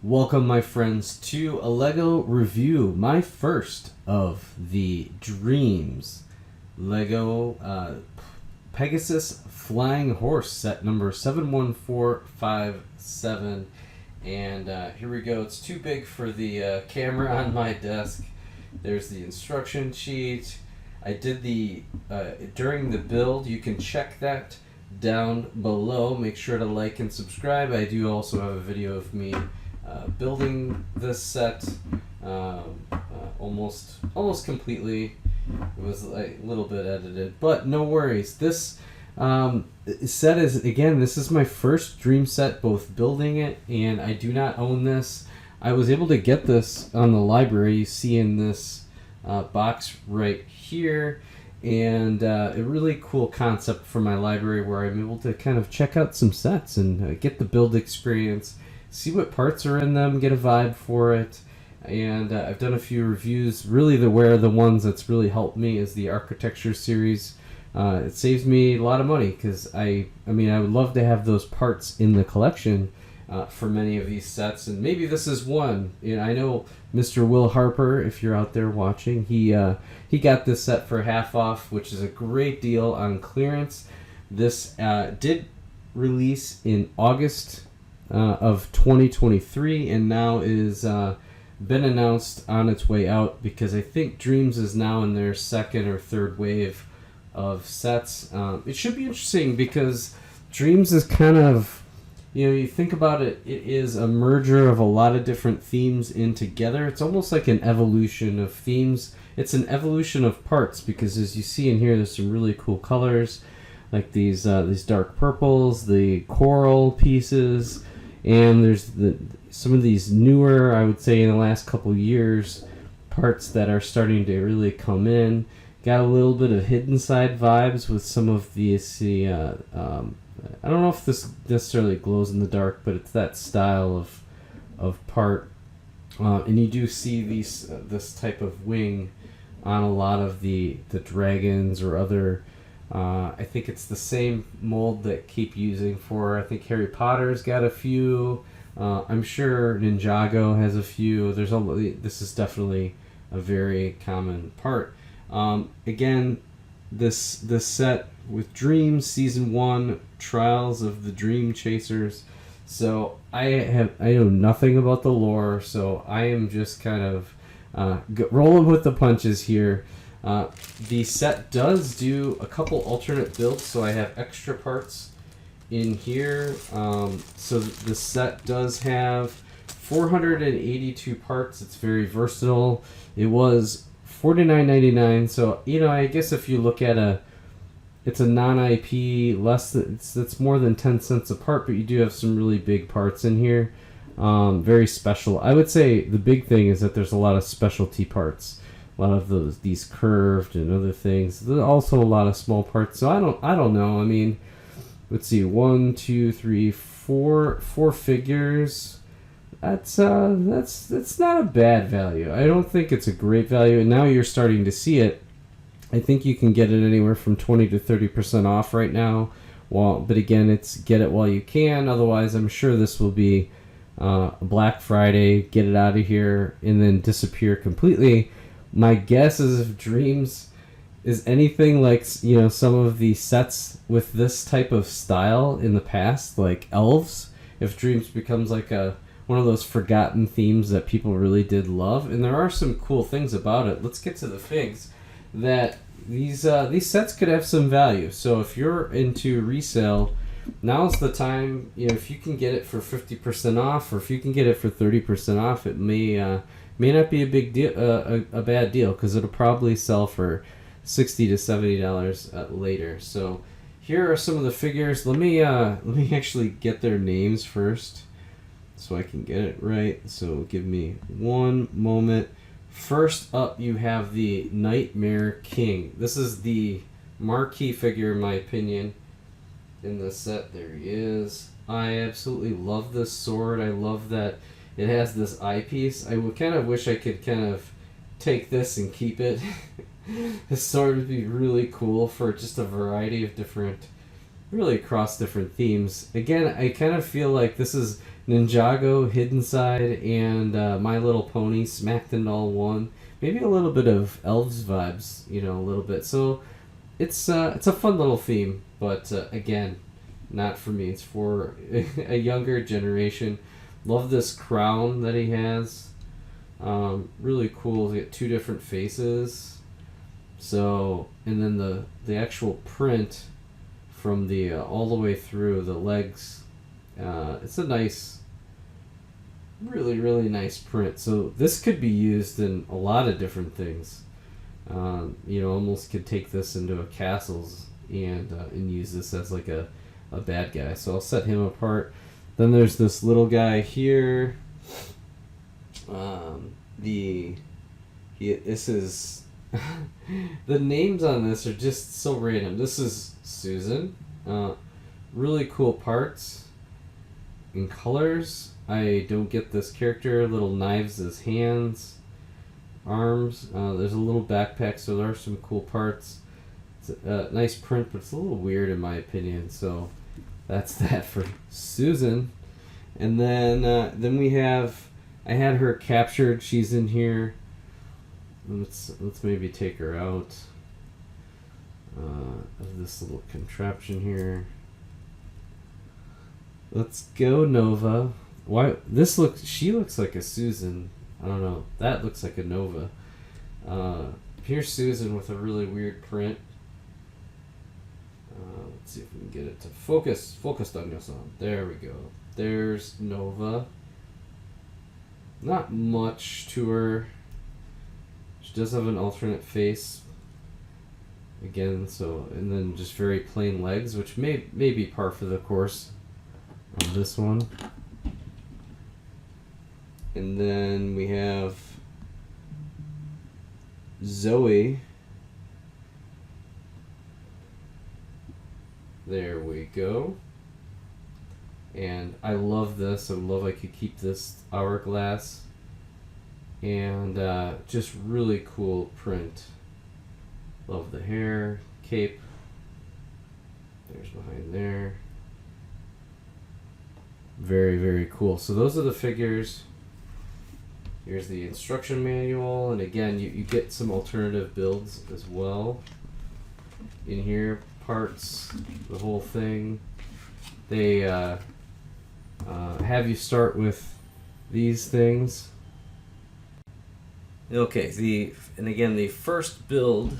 Welcome, my friends, to a LEGO review, my first of the DreamZzz LEGO Pegasus Flying Horse set number 71457. And here we go. It's too big for the camera on my desk. There's the instruction sheet. I did the, during the build, you can check that down below. Make sure to like and subscribe. I do also have a video of me building this set almost completely. It was like a little bit edited, but no worries. This set is, again, this is my first Dream set, both building it and I do not own this. I was able to get this on the library. You see in this box right here, and a really cool concept for my library where I'm able to kind of check out some sets and get the build experience, see what parts are in them, get a vibe for it. And I've done a few reviews. Really, the ones that's really helped me is the architecture series. It saves me a lot of money because I would love to have those parts in the collection for many of these sets, and maybe this is one. I know Mr. Will Harper, if you're out there watching, he got this set for half off, which is a great deal on clearance. This did release in August of 2023, and now is been announced on its way out because I think DreamZzz is now in their second or third wave of sets. It should be interesting because DreamZzz is kind of, you think about it, it is a merger of a lot of different themes in together. It's almost like an evolution of themes. It's an evolution of parts because, as you see in here, there's some really cool colors, like these dark purples, the coral pieces, and there's some of these newer, I would say in the last couple years, parts that are starting to really come in. Got a little bit of hidden side vibes with some of these. I don't know if this necessarily glows in the dark, but it's that style of part. And you do see this type of wing on a lot of the dragons or other. I think it's the same mold that keep using for, I think Harry Potter's got a few. I'm sure Ninjago has a few. This is definitely a very common part. Again, this set with Dream Season 1, Trials of the Dream Chasers. So I know nothing about the lore, so I am just kind of rolling with the punches here. The set does do a couple alternate builds, so I have extra parts in here. So the set does have 482 parts. It's very versatile. It was $49.99, so I guess if you look at it's a non-IP, it's more than 10 cents a part, but you do have some really big parts in here. Very special. I would say the big thing is that there's a lot of specialty parts. A lot of these curved and other things. There's also a lot of small parts. So I don't know. Let's see. 1, 2, 3, 4 figures. That's not a bad value. I don't think it's a great value. And now you're starting to see it. I think you can get it anywhere from 20 to 30% off right now. But again, it's get it while you can. Otherwise, I'm sure this will be Black Friday. Get it out of here and then disappear completely. My guess is if DreamZzz is anything like some of the sets with this type of style in the past, like elves, if DreamZzz becomes like one of those forgotten themes that people really did love, and there are some cool things about it. Let's get to the figs. That these sets could have some value. So if you're into resale, now's the time. If you can get it for 50% off, or if you can get it for 30% off, it may not be a big deal, a bad deal, because it'll probably sell for $60 to $70 later. So here are some of the figures. Let me actually get their names first, so I can get it right. So give me one moment. First up, you have the Nightmare King. This is the marquee figure, in my opinion, in the set. There he is. I absolutely love this sword. I love that it has this eyepiece. I would kind of wish I could kind of take this and keep it. This sword would be really cool for just a variety of different, really across different themes. Again, I kind of feel like this is Ninjago, Hidden Side, and My Little Pony smacked into all one. Maybe a little bit of Elves vibes, you know, a little bit. So it's a fun little theme, but again, not for me. It's for a younger generation. Love this crown that he has. Really cool. He got two different faces. So, and then the actual print from the all the way through the legs. It's a nice, really nice print. So this could be used in a lot of different things. You know, almost could take this into a castles and use this as like a bad guy. So I'll set him apart. Then there's this little guy here. This is the names on this are just so random. This is Susan. Really cool parts and colors. I don't get this character. Little knives as hands, arms. There's a little backpack, so there are some cool parts. It's a nice print, but it's a little weird in my opinion. So that's that for Susan. And then we have. I had her captured. She's in here. Let's maybe take her out of this little contraption here. Let's go, Nova. Why this looks? She looks like a Susan. I don't know. That looks like a Nova. Here's Susan with a really weird print. Let's see if we can get it to focus. Focused on your son. There we go. There's Nova. Not much to her. She does have an alternate face. Again, so and then just very plain legs, which may be par for the course on this one. And then we have Zoe. There we go. And I love this. I love I could keep this hourglass. And just really cool print. Love the hair, cape. There's behind there. Very cool. So those are the figures. Here's the instruction manual. And again, you get some alternative builds as well. In here, parts, the whole thing. They have you start with these things. Okay, the first build,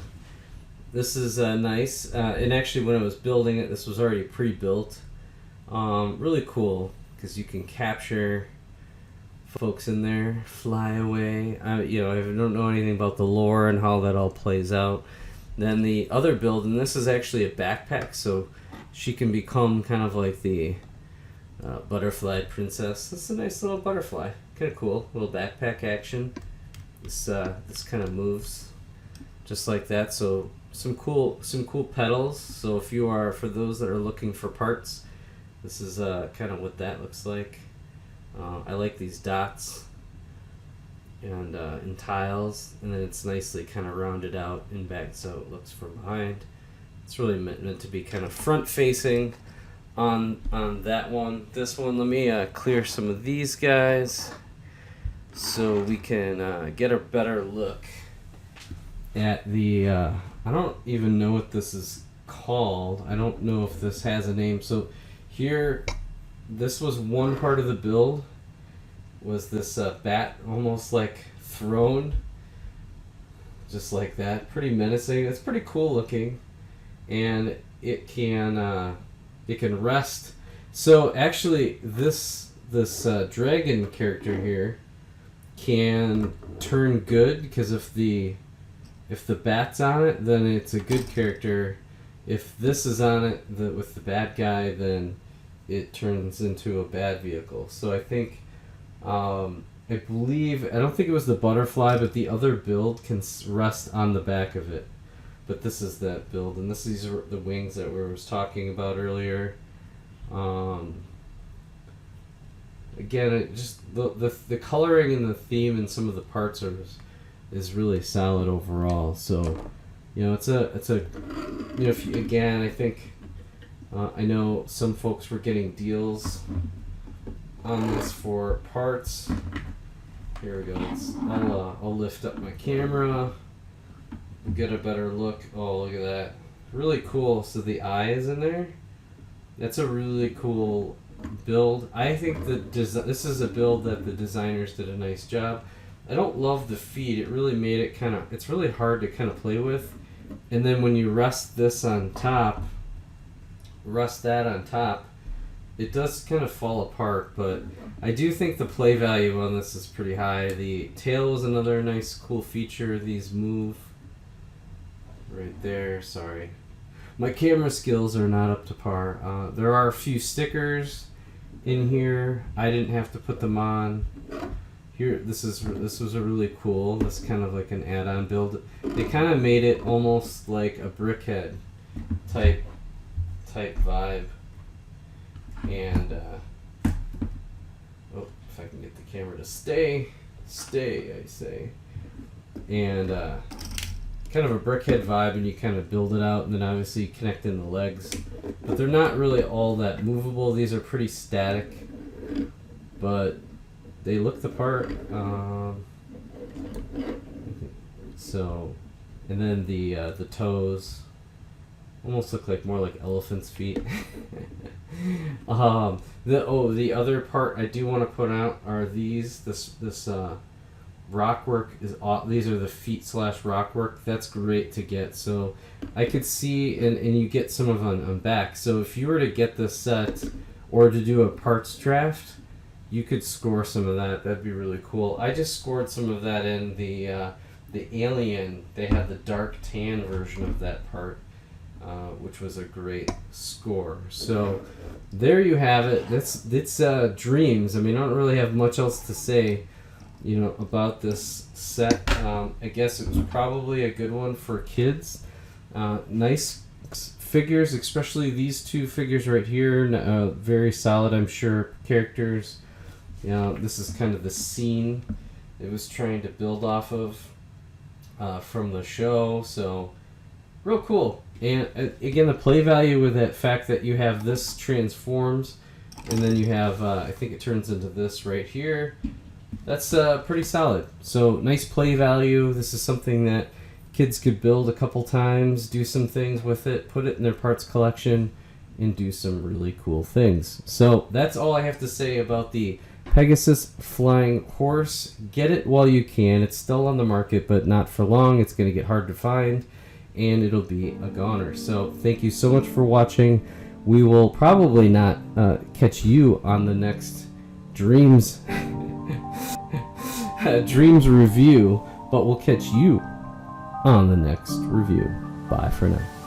this is nice, and actually when I was building it, this was already pre-built. Really cool, because you can capture folks in there, fly away. I don't know anything about the lore and how that all plays out. Then the other build, and this is actually a backpack, so she can become kind of like the butterfly princess. This is a nice little butterfly, kind of cool, little backpack action. This kind of moves just like that. So some cool pedals. So if you are, for those that are looking for parts, this is kind of what that looks like. I like these dots and in tiles, and then it's nicely kind of rounded out in back, so it looks from behind. It's really meant to be kind of front facing on that one. This one, let me clear some of these guys so we can get a better look at the I don't even know what this is called. I don't know if this has a name. So here, this was one part of the build, was this bat almost like thrown, just like that. Pretty menacing. It's pretty cool looking, and it can rest. So actually, this dragon character here can turn good, because if the bat's on it, then it's a good character. If this is on it with the bad guy, then it turns into a bad vehicle. So I think, I don't think it was the butterfly, but the other build can rest on the back of it. But this is that build, and these are the wings that we was talking about earlier. Again, it just the coloring and the theme and some of the parts is really solid overall. So, it's a I think I know some folks were getting deals on this for parts. Here we go. I'll lift up my camera, get a better look. Oh, look at that. Really cool. So the eye is in there. That's a really cool build. I think this is a build that the designers did a nice job. I don't love the feet. It really made it kind of, it's really hard to kind of play with. And then when you rest this on top, rest that on top, it does kind of fall apart, but I do think the play value on this is pretty high. The tail is another nice cool feature. These move right there. Sorry. My camera skills are not up to par. There are a few stickers in here. I didn't have to put them on. Here, this was a really cool. This kind of like an add-on build. They kind of made it almost like a brickhead type vibe. And oh, if I can get the camera to stay, I say. And kind of a brickhead vibe, and you kind of build it out, and then obviously you connect in the legs. But they're not really all that movable. These are pretty static, but they look the part. So, and then the toes almost look like more like elephant's feet. The other part I do want to put out are these. This rock work is these are the feet / rock work. That's great to get. So I could see, and you get some of them on back. So if you were to get this set or to do a parts draft, you could score some of that. That'd be really cool. I just scored some of that in the Alien. They had the dark tan version of that part, which was a great score. So there you have it. It's DreamZzz. I mean, I don't really have much else to say, about this set. I guess it was probably a good one for kids. Nice figures, especially these two figures right here. Very solid, I'm sure, characters. This is kind of the scene it was trying to build off of from the show. So real cool. And again, the play value with that fact that you have this transforms, and then you have, I think it turns into this right here. That's pretty solid. So nice play value. This is something that kids could build a couple times, do some things with it, put it in their parts collection, and do some really cool things. So that's all I have to say about the Pegasus flying horse. Get it while you can. It's still on the market, but not for long. It's going to get hard to find, and it'll be a goner. So thank you so much for watching. We will probably not catch you on the next DreamZzz DreamZzz review, but we'll catch you on the next review. Bye for now.